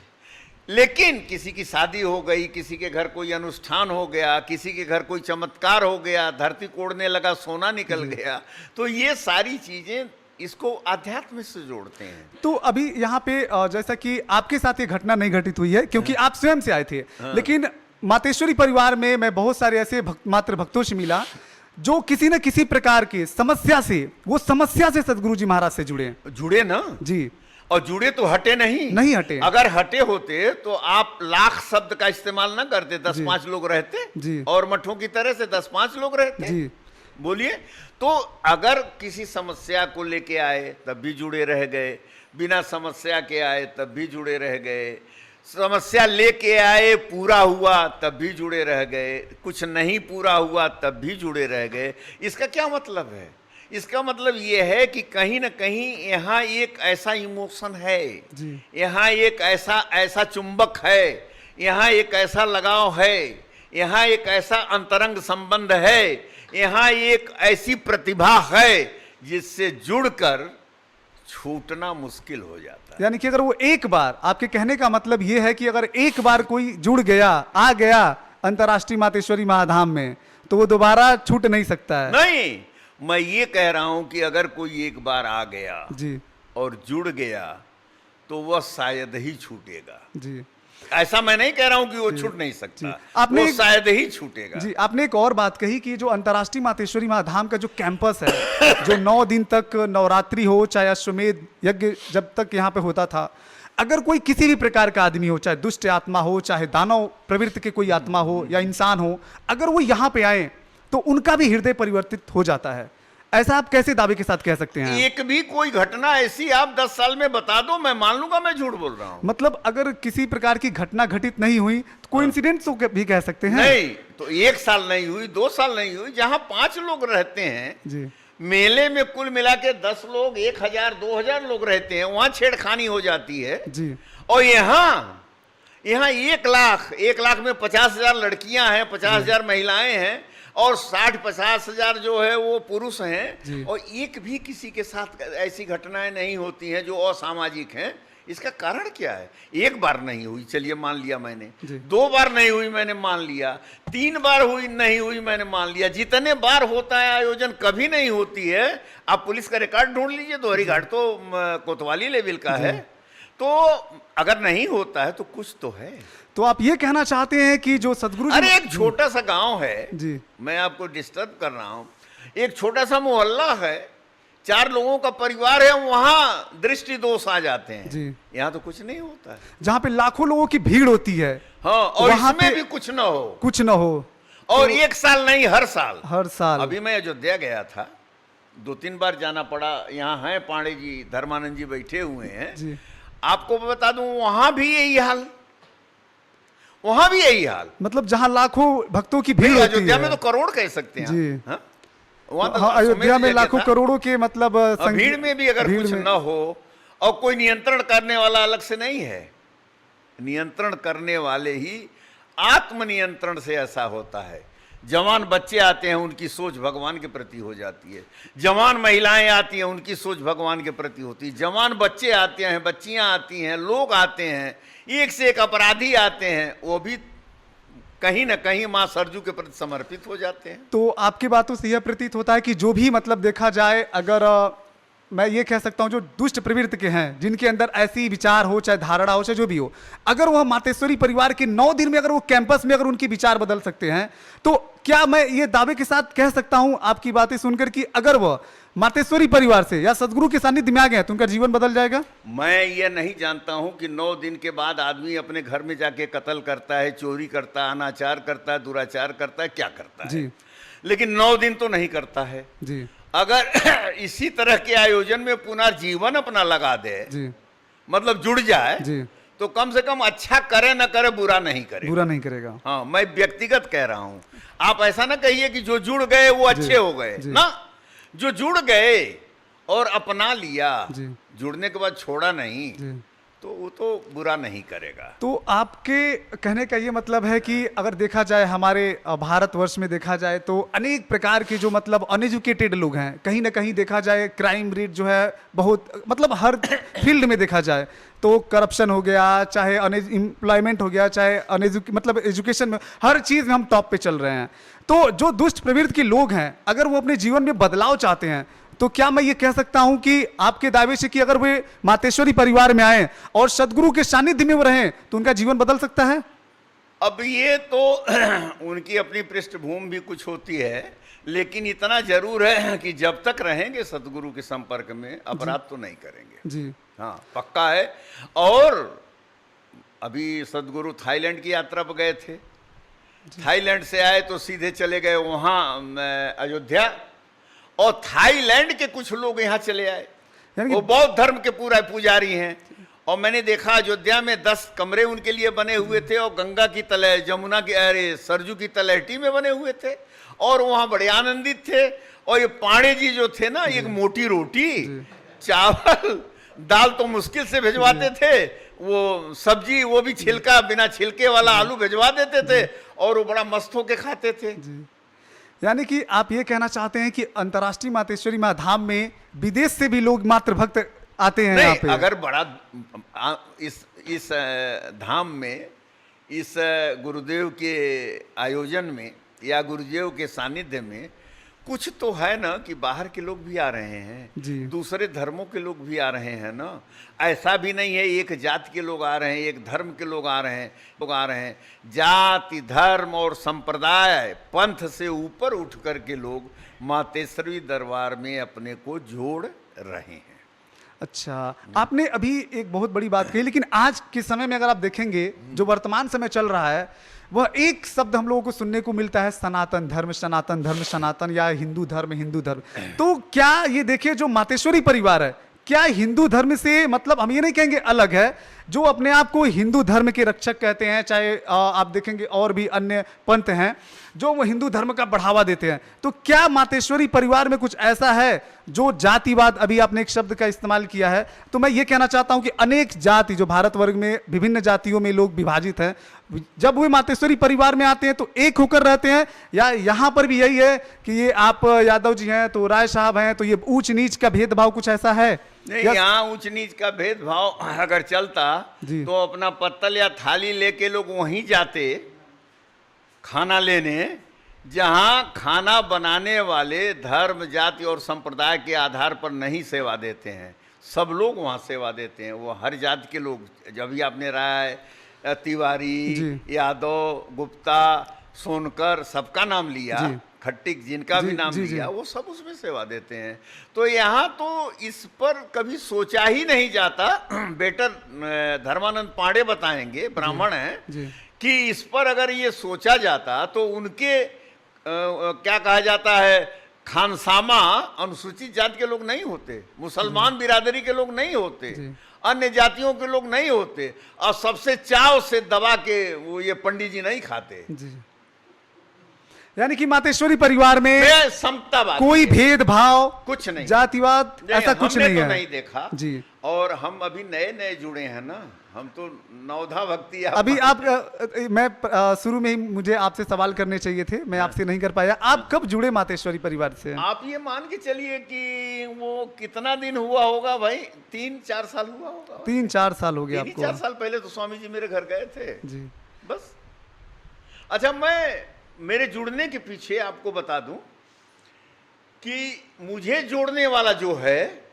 लेकिन किसी की शादी हो गई, किसी के घर कोई अनुष्ठान हो गया, किसी के घर कोई चमत्कार हो गया, धरती कोड़ने लगा सोना निकल गया, तो ये सारी चीजें इसको आध्यात्म से जोड़ते हैं। तो अभी यहाँ पे जैसा कि आपके साथ ये घटना नहीं घटित हुई है क्योंकि आप स्वयं से आए थे, लेकिन मातेश्वरी परिवार में मैं बहुत सारे ऐसे मात्र भक्तों से मिला जो किसी न किसी प्रकार की समस्या से, वो समस्या से सदगुरु जी महाराज से जुड़े ना जी, और जुड़े तो हटे नहीं हटे। अगर हटे होते तो आप लाख शब्द का इस्तेमाल ना करते, 10-5 लोग रहते जी, और मठों की तरह से 10-5 लोग रहते जी। बोलिए। तो अगर किसी समस्या को लेके आए तब भी जुड़े रह गए, बिना समस्या के आए तब भी जुड़े रह गए, समस्या लेके आए पूरा हुआ तब भी जुड़े रह गए, कुछ नहीं पूरा हुआ तब भी जुड़े रह गए। इसका क्या मतलब है? इसका मतलब ये है कि कहीं ना कहीं यहाँ एक ऐसा इमोशन है, यहाँ एक ऐसा चुंबक है, यहाँ एक ऐसा लगाव है, यहाँ एक ऐसा अंतरंग संबंध है, यहाँ एक ऐसी प्रतिभा है जिससे जुड़कर छूटना मुश्किल हो जाता है। यानी कि अगर वो एक बार, आपके कहने का मतलब ये है कि अगर एक बार कोई जुड़ गया, आ गया अंतर्राष्ट्रीय मातेश्वरी महाधाम में, तो वो दोबारा छूट नहीं सकता है। नहीं, मैं ये कह रहा हूं कि अगर कोई एक बार आ गया जी और जुड़ गया तो वह शायद ही छूटेगा जी। ऐसा मैं नहीं कह रहा हूं कि वो छूट नहीं सकता, आपने वो शायद ही छूटेगा। जी, आपने एक और बात कही कि जो अंतर्राष्ट्रीय मातेश्वरी महाधाम का जो कैंपस है, जो 9 दिन तक नवरात्रि हो, चाहे अश्वमेध यज्ञ जब तक यहाँ पे होता था, अगर कोई किसी भी प्रकार का आदमी हो, चाहे दुष्ट आत्मा हो, चाहे दानव प्रवृत्ति के कोई आत्मा हो या इंसान हो, अगर वो यहाँ पे आए तो उनका भी हृदय परिवर्तित हो जाता है। ऐसा आप कैसे दावे के साथ कह सकते हैं? एक भी कोई घटना ऐसी आप 10 साल में बता दो, मैं मान लूंगा मैं झूठ बोल रहा हूं। मतलब अगर किसी प्रकार की घटना घटित नहीं हुई तो कोइंसिडेंस तो भी कह सकते हैं? नहीं, तो 1 साल नहीं हुई, 2 साल नहीं हुई, जहां 5 लोग रहते हैं जी, मेले में कुल मिला के 10 लोग, 1000 2000 लोग रहते हैं, वहां छेड़खानी हो जाती है जी। और यहाँ 1 लाख में 50,000 लड़कियां हैं, 50,000 महिलाएं हैं और 60-50 हजार जो है वो पुरुष हैं, और एक भी किसी के साथ ऐसी घटनाएं नहीं होती हैं जो असामाजिक हैं। इसका कारण क्या है? 1 बार नहीं हुई, चलिए मान लिया मैंने, 2 बार नहीं हुई मैंने मान लिया, 3 बार हुई नहीं हुई मैंने मान लिया, जितने बार होता है आयोजन कभी नहीं होती है। आप पुलिस का रिकॉर्ड ढूंढ लीजिए, दोहरी घाट तो कोतवाली लेवल का है, तो अगर नहीं होता है तो कुछ तो है। तो आप ये कहना चाहते हैं कि जो सदगुरु, अरे एक छोटा सा गांव है जी, मैं आपको डिस्टर्ब कर रहा हूं, एक छोटा सा मोहल्ला है, 4 लोगों का परिवार है, वहां दृष्टि दोष आ जाते हैं जी। यहाँ तो कुछ नहीं होता है, जहाँ पे लाखों लोगों की भीड़ होती है, हाँ, और वहां इसमें पे भी कुछ ना हो, कुछ ना हो। और 1 साल नहीं, हर साल। हर साल। अभी मैं अयोध्या गया था, 2-3 बार जाना पड़ा। यहाँ हैं पांडे जी, धर्मानंद जी बैठे हुए हैं जी। आपको बता दूं, वहां भी यही हाल, वहां भी यही हाल। मतलब जहां लाखों भक्तों की भीड़ होती अयोध्या है। में तो करोड़ कह सकते हैं जी। हाँ? वहां तो हाँ, अयोध्या में जगह लाखों था। करोड़ों के मतलब भीड़ में भी अगर भीड़ कुछ में- न हो और कोई नियंत्रण करने वाला अलग से नहीं है, नियंत्रण करने वाले ही, आत्मनियंत्रण से ऐसा होता है। जवान बच्चे आते हैं, उनकी सोच भगवान के प्रति हो जाती है। जवान महिलाएं आती हैं, उनकी सोच भगवान के प्रति होती है। जवान बच्चे आते हैं, बच्चियां आती हैं, लोग आते हैं, एक से एक अपराधी आते हैं, वो भी कहीं ना कहीं मां सरजू के प्रति समर्पित हो जाते हैं। तो आपकी बातों से यह प्रतीत होता है कि जो भी मतलब देखा जाए, अगर मैं ये कह सकता हूं जो दुष्ट प्रवृत्ति के हैं, जिनके अंदर ऐसी विचार हो, चाहे धारणा हो, चाहे जो भी हो, अगर वह मातेश्वरी परिवार के 9 दिन में अगर वो कैंपस में अगर उनके विचार बदल सकते हैं, तो क्या मैं ये दावे के साथ कह सकता हूं आपकी बातें सुनकर कि अगर वह मातेश्वरी परिवार से या सदगुरु के सानिध्य में आ गए तो उनका जीवन बदल जाएगा? मैं ये नहीं जानता हूं कि 9 दिन के बाद आदमी अपने घर में जाके कत्ल करता है, चोरी करता है, अनाचार करता है, दुराचार करता है, क्या करता है जी। लेकिन 9 दिन तो नहीं करता है। जी। अगर इसी तरह के आयोजन में पुनर्जीवन अपना लगा दे, जी। मतलब जुड़ जाए, जी। तो कम से कम अच्छा करे ना करे, बुरा नहीं करे। बुरा नहीं करेगा। हाँ, मैं व्यक्तिगत कह रहा हूं। आप ऐसा ना कहिए कि जो जुड़ गए वो अच्छे हो गए ना, जो जुड़ गए और अपना लिया, जी। जुड़ने के बाद छोड़ा नहीं, जी। तो वो तो बुरा नहीं करेगा। तो आपके कहने का ये मतलब है कि अगर देखा जाए हमारे भारतवर्ष में देखा जाए तो अनेक प्रकार के जो मतलब अनएजुकेटेड लोग हैं, कहीं ना कहीं देखा जाए क्राइम रेट जो है बहुत, मतलब हर फील्ड में देखा जाए तो करप्शन हो गया, चाहे अनएम्प्लॉयमेंट हो गया, चाहे मतलब एजुकेशन में, हर चीज़ में हम टॉप पे चल रहे हैं। तो जो दुष्ट प्रवृत्ति के लोग हैं, अगर वो अपने जीवन में बदलाव चाहते हैं, तो क्या मैं ये कह सकता हूं कि आपके दावे से कि अगर वे मातेश्वरी परिवार में आए और सदगुरु के सानिध्य में वो रहें तो उनका जीवन बदल सकता है? अब ये तो उनकी अपनी पृष्ठभूमि भी कुछ होती है, लेकिन इतना जरूर है कि जब तक रहेंगे सदगुरु के संपर्क में, अपराध तो नहीं करेंगे। जी। हाँ, पक्का है। और अभी सदगुरु थाईलैंड की यात्रा पर गए थे, थाईलैंड से आए तो सीधे चले गए वहाँ अयोध्या, और थाईलैंड के कुछ लोग यहाँ चले आए, वो बौद्ध धर्म के पूरा पुजारी हैं। और मैंने देखा अयोध्या में 10 कमरे उनके लिए बने हुए थे, और गंगा की तलह, जमुना की, अरे सरजू की तलहटी में बने हुए थे, और वहाँ बड़े आनंदित थे। और ये पांडे जी जो थे ना, एक मोटी रोटी, चावल, दाल तो मुश्किल से भिजवाते थे, वो सब्जी, वो भी छिलका, बिना छिलके वाला आलू भिजवा देते थे, और वो बड़ा मस्त होके खाते थे। यानी कि आप ये कहना चाहते हैं कि अंतर्राष्ट्रीय मातेश्वरी माँ धाम में विदेश से भी लोग मात्र भक्त आते हैं यहाँ पे? अगर बड़ा इस धाम में, इस गुरुदेव के आयोजन में या गुरुदेव के सानिध्य में कुछ तो है ना कि बाहर के लोग भी आ रहे हैं जी। दूसरे धर्मों के लोग भी आ रहे हैं ना। ऐसा भी नहीं है एक जाति के लोग आ रहे हैं, एक धर्म के लोग आ रहे हैं। जाति, धर्म और संप्रदाय, पंथ से ऊपर उठ कर के लोग मातेश्वरी दरबार में अपने को जोड़ रहे हैं। अच्छा, आपने अभी एक बहुत बड़ी बात कही, लेकिन आज के समय में अगर आप देखेंगे जो वर्तमान समय चल रहा है, वह एक शब्द हम लोगों को सुनने को मिलता है, सनातन धर्म, सनातन धर्म, सनातन, या हिंदू धर्म, हिंदू धर्म। तो क्या ये देखिए जो मातेश्वरी परिवार है, क्या हिंदू धर्म से मतलब हम ये नहीं कहेंगे अलग है, जो अपने आप को हिंदू धर्म के रक्षक कहते हैं, चाहे आप देखेंगे और भी अन्य पंथ हैं जो वो हिंदू धर्म का बढ़ावा देते हैं, तो क्या मातेश्वरी परिवार में कुछ ऐसा है जो जातिवाद, अभी आपने एक शब्द का इस्तेमाल किया है, तो मैं ये कहना चाहता हूं कि अनेक जाति, जो भारतवर्ष में विभिन्न जातियों में लोग विभाजित हैं, जब वे मातेश्वरी परिवार में आते हैं तो एक होकर रहते हैं, या यहाँ पर भी यही है कि ये आप यादव जी हैं तो राय साहब हैं, तो ये ऊंच नीच का भेदभाव कुछ ऐसा है? नहीं, यहाँ ऊंच नीच का भेदभाव अगर चलता तो अपना पत्तल या थाली लेके लोग वहीं जाते खाना लेने, जहां खाना बनाने वाले धर्म, जाति और संप्रदाय के आधार पर नहीं सेवा देते हैं। सब लोग वहां सेवा देते हैं, वो हर जाति के लोग, जब भी आपने राय, तिवारी, यादव, गुप्ता, सोनकर, सबका नाम लिया, खट्टिक जिनका भी नाम लिया, वो सब उसमें सेवा देते हैं। तो यहाँ तो इस पर कभी सोचा ही नहीं जाता। बेटर धर्मानंद पांडे बताएंगे, ब्राह्मण हैं, कि इस पर अगर ये सोचा जाता तो उनके क्या कहा जाता है, खानसामा अनुसूचित जाति के लोग नहीं होते, मुसलमान बिरादरी के लोग नहीं होते, अन्य जातियों के लोग नहीं होते, और सबसे चाव से दबा के वो ये पंडित जी नहीं खाते। जी। यानी कि मातेश्वरी परिवार में समतावाद, कोई भेदभाव, कुछ नहीं, जातिवाद, ऐसा कुछ नहीं तो है। नहीं देखा जी। और हम अभी नए नए जुड़े हैं ना, हम तो नवधा भक्ति। अभी आप मैं शुरू में ही मुझे आपसे सवाल करने चाहिए थे, मैं आपसे नहीं कर पाया। आप कब जुड़े मातेश्वरी परिवार से? आप ये मान के चलिए कि वो कितना दिन हुआ होगा भाई, 3-4 साल हुआ होगा। 3-4 साल हो गया आपको? 4 साल पहले तो स्वामी जी मेरे घर गए थे जी। बस। अच्छा, मैं मेरे जुड़ने के पीछे आपको बता दूं कि मुझे जोड़ने वाला जो है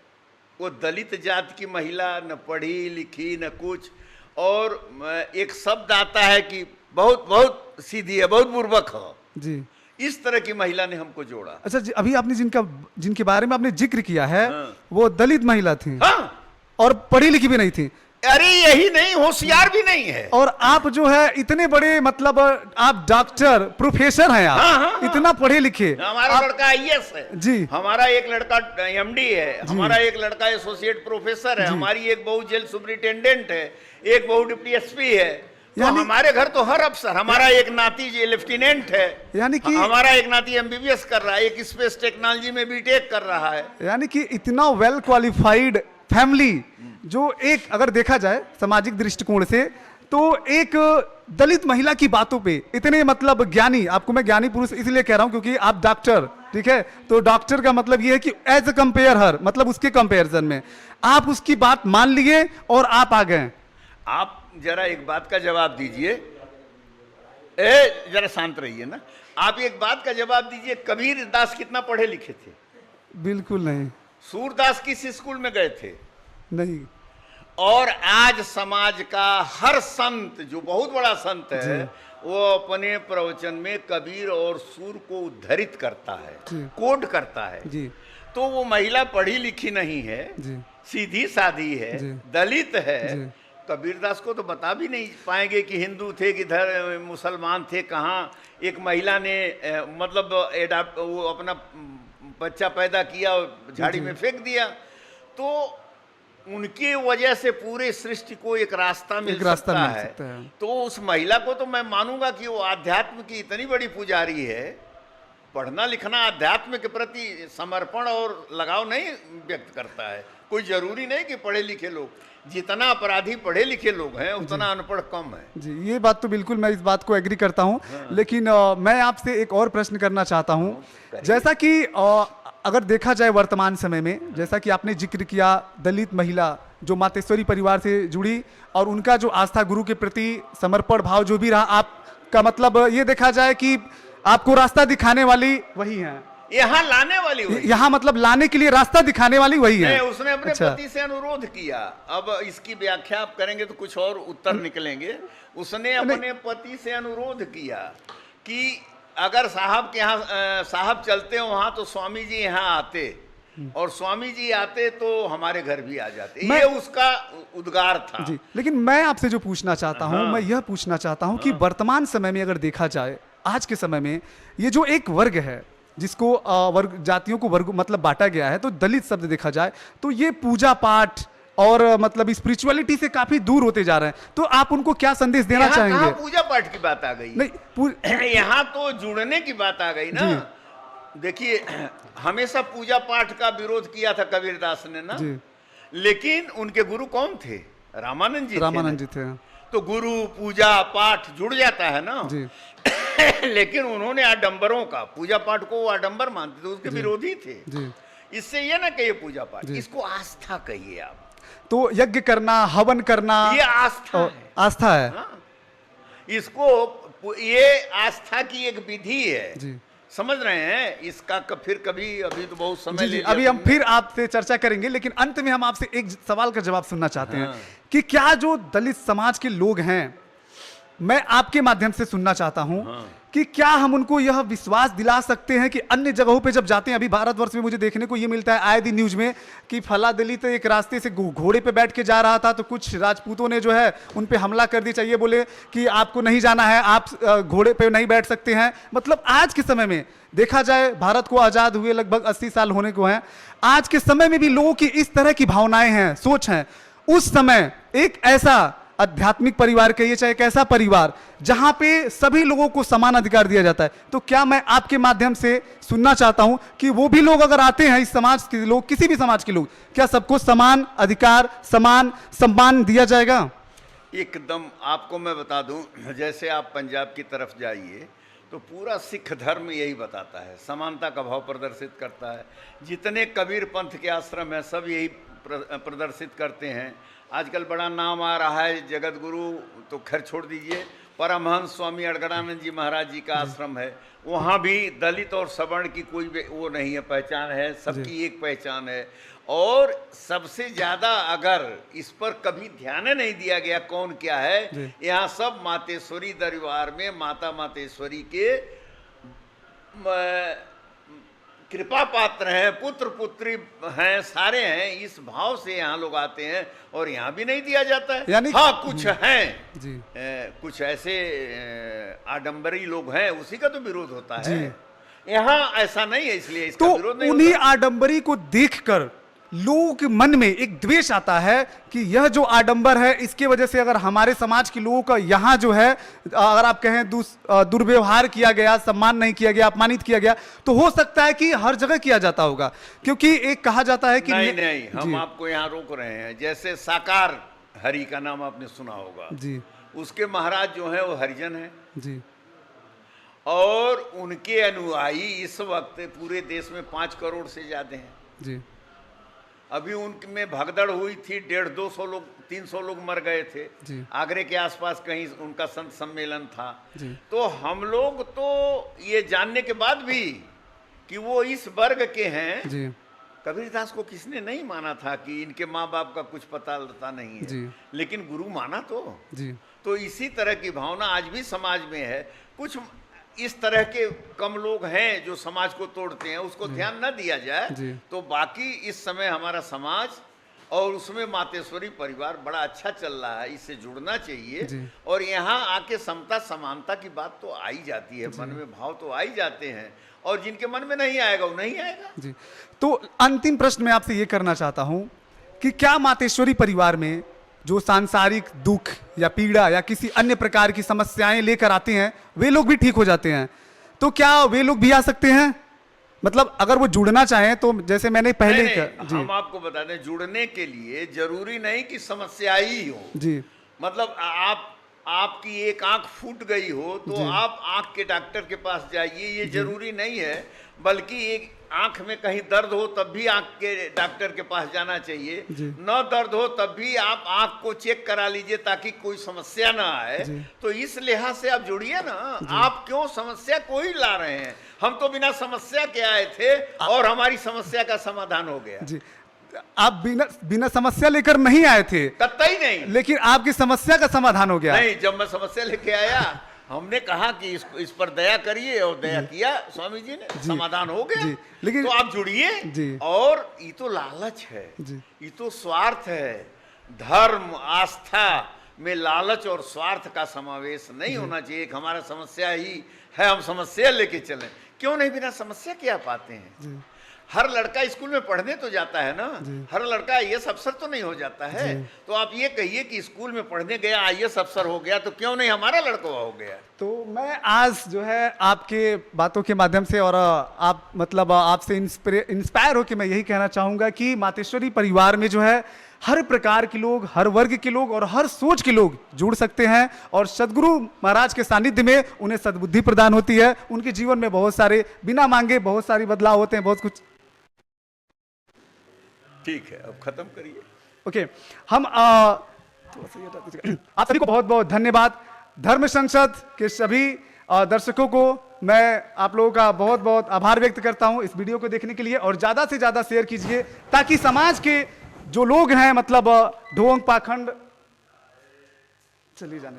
वो दलित जाति की महिला, न पढ़ी लिखी न कुछ, और एक शब्द आता है कि बहुत बहुत सीधी है, बहुत बुर्बक है जी। इस तरह की महिला ने हमको जोड़ा। अच्छा जी, अभी आपने जिनके बारे में आपने जिक्र किया है, हाँ। वो दलित महिला थी। हाँ। और पढ़ी लिखी भी नहीं थी। अरे यही नहीं, होशियार भी नहीं है। और आप जो है इतने बड़े, मतलब आप डॉक्टर प्रोफेसर हैं आप। हाँ। इतना पढ़े लिखे। हमारा लड़का आईएएस है जी। हमारा एक लड़का एमडी है, हमारा एक लड़का एसोसिएट प्रोफेसर है, हमारी एक बहू जेल सुपरिटेंडेंट है, एक बहू डिप्टी एसपी है। तो हमारे घर तो हर अफसर, हमारा एक नाती जी लेफ्टिनेंट है, यानी कि हमारा एक नाती एमबीबीएस कर रहा है, एक स्पेस टेक्नोलॉजी में बीटेक कर रहा है। यानी कि इतना वेल क्वालिफाइड फैमिली, जो एक अगर देखा जाए सामाजिक दृष्टिकोण से, तो एक दलित महिला की बातों पे इतने मतलब ज्ञानी, आपको मैं ज्ञानी पुरुष इसलिए कह रहा हूं क्योंकि आप डॉक्टर, ठीक है, तो डॉक्टर का मतलब ये है कि एज ए कंपेयर हर, मतलब उसके कंपेरिजन में आप उसकी बात मान लिए और आप आ गए। आप जरा एक बात का जवाब दीजिए, जरा शांत रहिए ना। आप एक बात का जवाब दीजिए, कबीर दास कितना पढ़े लिखे थे? बिल्कुल नहीं। सूरदास किस स्कूल में गए थे? नहीं। और आज समाज का हर संत, जो बहुत बड़ा संत है, वो अपने प्रवचन में कबीर और सूर को उद्धरित करता है, कोट करता है जी। तो वो महिला पढ़ी लिखी नहीं है जी। सीधी सादी है, दलित है। कबीरदास को तो बता भी नहीं पाएंगे कि हिंदू थे कि मुसलमान थे, कहाँ एक महिला ने मतलब वो अपना बच्चा पैदा किया और झाड़ी में फेंक दिया। तो उनकी वजह से पूरे सृष्टि को एक रास्ता मिल सकता है। तो उस महिला को तो मैं मानूंगा कि वो आध्यात्म की इतनी बड़ी पुजारी है। पढ़ना लिखना आध्यात्म के प्रति समर्पण और लगाव नहीं व्यक्त करता है। कोई जरूरी नहीं कि पढ़े लिखे लोग, जितना अपराधी पढ़े लिखे लोग हैं उतना अनपढ़ कम है जी। ये बात तो बिल्कुल, मैं इस बात को एग्री करता हूँ। हाँ। लेकिन मैं आपसे एक और प्रश्न करना चाहता हूँ। जैसा कि अगर देखा जाए वर्तमान समय में, जैसा कि आपने जिक्र किया, दलित महिला जो मातेश्वरी परिवार से जुड़ी और उनका जो आस्था गुरु के प्रति समर्पण भाव जो भी रहा, आपका मतलब ये देखा जाए कि आपको रास्ता दिखाने वाली वही है, यहाँ लाने वाली वही, यहाँ मतलब लाने के लिए रास्ता दिखाने वाली वही है। उसने अपने पति से अनुरोध किया। अब इसकी व्याख्या आप करेंगे तो कुछ और उत्तर निकलेंगे। उसने अपने पति से अनुरोध किया कि अगर साहब के यहाँ साहब चलते हो वहां तो स्वामी जी यहाँ आते, और स्वामी जी आते तो हमारे घर भी आ जाते। ये उसका उद्गार था जी। लेकिन मैं आपसे जो पूछना चाहता हूँ, मैं यह पूछना चाहता हूँ कि वर्तमान समय में अगर देखा जाए, आज के समय में ये जो एक वर्ग है जिसको वर्ग जातियों को वर्ग मतलब बांटा गया है, तो दलित शब्द देखा जाए तो ये पूजा पाठ और मतलब स्पिरिचुअलिटी से काफी दूर होते जा रहे हैं। तो आप उनको क्या संदेश देना चाहेंगे? पूजा पाठ की बात आ गई नहीं, यहाँ तो जुड़ने की बात आ गई ना। देखिए, हमेशा पूजा पाठ का विरोध किया था कबीरदास ने ना, लेकिन उनके गुरु कौन थे? रामानंद जी। रामानंद जी थे। तो गुरु पूजा पाठ जुड़ जाता है ना जी। लेकिन उन्होंने आडंबरों का, पूजा पाठ को आडंबर मानते थे, उसके विरोधी थे जी। इससे ये ना कहिए पूजा पाठ, इसको आस्था कहिए आप। तो यज्ञ करना, हवन करना, ये आस्था है। आस्था है। हाँ? इसको, ये आस्था की एक विधि है जी। समझ रहे हैं? इसका फिर कभी, अभी तो बहुत समय ले, अभी हम फिर आपसे चर्चा करेंगे, लेकिन अंत में हम आपसे एक सवाल का जवाब सुनना चाहते हैं कि क्या जो दलित समाज के लोग हैं मैं आपके माध्यम से सुनना चाहता हूं कि क्या हम उनको यह विश्वास दिला सकते हैं कि अन्य जगहों पे जब जाते हैं, अभी भारतवर्ष में मुझे देखने को ये मिलता है आए दिन न्यूज में कि फला दलित एक रास्ते से घोड़े पे बैठ के जा रहा था, तो कुछ राजपूतों ने जो है उन पे हमला कर दी, चाहिए बोले कि आपको नहीं जाना है, आप घोड़े पे नहीं बैठ सकते हैं। मतलब आज के समय में देखा जाए, भारत को आजाद हुए लगभग 80 साल होने को हैं, आज के समय में भी लोगों की इस तरह की भावनाएं हैं, सोच हैं। उस समय एक ऐसा आध्यात्मिक परिवार कहिए, चाहे एक ऐसा परिवार जहां पे सभी लोगों को समान अधिकार दिया जाता है, तो क्या मैं आपके माध्यम से सुनना चाहता हूं कि वो भी लोग अगर आते हैं, इस समाज के लोग, किसी भी समाज के लोग, क्या सबको समान अधिकार, समान सम्मान दिया जाएगा? एकदम। आपको मैं बता दूं, जैसे आप पंजाब की तरफ जाइए तो पूरा सिख धर्म यही बताता है, समानता का भाव प्रदर्शित करता है। जितने कबीर पंथ के आश्रम हैं सब यही प्रदर्शित करते हैं। आजकल बड़ा नाम आ रहा है जगत गुरु, तो खैर छोड़ दीजिए, परमहंस स्वामी अड़गड़ानंद जी महाराज जी का आश्रम है, वहाँ भी दलित और सवर्ण की कोई वो नहीं है, पहचान है, सबकी एक पहचान है। और सबसे ज़्यादा अगर इस पर कभी ध्यान नहीं दिया गया कौन क्या है, यहाँ सब मातेश्वरी दरबार में माता मातेश्वरी के कृपा पात्र हैं, पुत्र पुत्री हैं, सारे हैं, इस भाव से यहाँ लोग आते हैं और यहाँ भी नहीं दिया जाता है। यानी हाँ कुछ हैं जी, कुछ ऐसे आडंबरी लोग हैं, उसी का तो विरोध होता है। यहाँ ऐसा नहीं है, इसलिए इसका तो विरोध नहीं उन्हीं होता। आडंबरी को देखकर लोगों के मन में एक द्वेष आता है कि यह जो आडंबर है, इसके वजह से अगर हमारे समाज के लोगों का यहाँ जो है, अगर आप कहें दुर्व्यवहार किया गया, सम्मान नहीं किया गया, अपमानित किया गया, तो हो सकता है कि हर जगह किया जाता होगा। क्योंकि एक कहा जाता है कि नहीं, हम आपको यहाँ रोक रहे हैं। जैसे साकार हरि का नाम आपने सुना होगा जी, उसके महाराज जो है वो हरिजन है जी, और उनके अनुयायी इस वक्त पूरे देश में 5 करोड़ से ज्यादा हैं जी। अभी उनमें भगदड़ हुई थी, 150-200 लोग, 300 लोग मर गए थे जी। आगरे के आसपास कहीं उनका संत सम्मेलन था जी। तो हम लोग तो ये जानने के बाद भी कि वो इस वर्ग के हैं जी। कबीरदास को किसने नहीं माना था कि इनके माँ बाप का कुछ पता लता नहीं है जी। लेकिन गुरु माना जी। तो इसी तरह की भावना आज भी समाज में है। कुछ इस तरह के कम लोग हैं जो समाज को तोड़ते हैं, उसको ध्यान न दिया जाए तो बाकी इस समय हमारा समाज और उसमें मातेश्वरी परिवार बड़ा अच्छा चल रहा है, इससे जुड़ना चाहिए। और यहाँ आके समता समानता की बात तो आई जाती है, मन में भाव तो आई जाते हैं और जिनके मन में नहीं आएगा वो नहीं आएगा जी। तो अंतिम प्रश्न मैं आपसे ये करना चाहता हूँ कि क्या मातेश्वरी परिवार में जो सांसारिक दुख या पीड़ा या किसी अन्य प्रकार की समस्याएं लेकर आते हैं वे लोग भी ठीक हो जाते हैं? तो क्या वे लोग भी आ सकते हैं? मतलब अगर वो जुड़ना चाहें तो जैसे मैंने पहले नहीं, हम आपको बता दें जुड़ने के लिए जरूरी नहीं कि समस्या ही हो जी। मतलब आपकी एक आंख फूट गई हो तो आप आंख के डॉक्टर के पास जाइए, ये जरूरी नहीं है। बल्कि एक आंख में कहीं दर्द हो तब भी आंख के डॉक्टर के पास जाना चाहिए, न दर्द हो तब भी आप आंख को चेक करा लीजिए ताकि कोई समस्या ना आए। तो इस लिहाज से आप जुड़िए ना। आप क्यों समस्या कोई ला रहे हैं? हम तो बिना समस्या के आए थे और हमारी समस्या का समाधान हो गया जी। आप बिना समस्या लेकर नहीं आए थे, कतई नहीं, लेकिन आपकी समस्या का समाधान हो गया। नहीं, जब मैं समस्या लेके आया हमने कहा कि इस पर दया करिए और दया किया स्वामी जी ने, समाधान हो गया। लेकिन तो आप जुड़िए। और ये तो लालच है, ये तो स्वार्थ है। धर्म आस्था में लालच और स्वार्थ का समावेश नहीं होना चाहिए। एक हमारा समस्या ही है, हम समस्या लेके चलें। क्यों नहीं बिना समस्या के आ पाते हैं? हर लड़का स्कूल में पढ़ने तो जाता है ना, हर लड़का आईएएस अफसर तो नहीं हो जाता है। तो आप ये कहिए कि स्कूल में पढ़ने गया आईएएस अफसर हो गया तो क्यों नहीं हमारा लड़का हो गया? तो मैं आज जो है आपके बातों के माध्यम से और आप मतलब आपसे इंस्पायर होकर मैं यही कहना चाहूँगा कि मातेश्वरी परिवार में जो है हर प्रकार के लोग, हर वर्ग के लोग और हर सोच के लोग जुड़ सकते हैं और सदगुरु महाराज के सानिध्य में उन्हें सद्बुद्धि प्रदान होती है। उनके जीवन में बहुत सारे बिना मांगे बहुत सारे बदलाव होते हैं, बहुत कुछ। ठीक है, अब खत्म करिए। ओके, हम आप सभी को बहुत बहुत धन्यवाद। धर्म संसद के सभी दर्शकों को मैं आप लोगों का बहुत बहुत आभार व्यक्त करता हूं इस वीडियो को देखने के लिए और ज्यादा से ज्यादा शेयर कीजिए ताकि समाज के जो लोग हैं मतलब ढोंग पाखंड चलिए जाने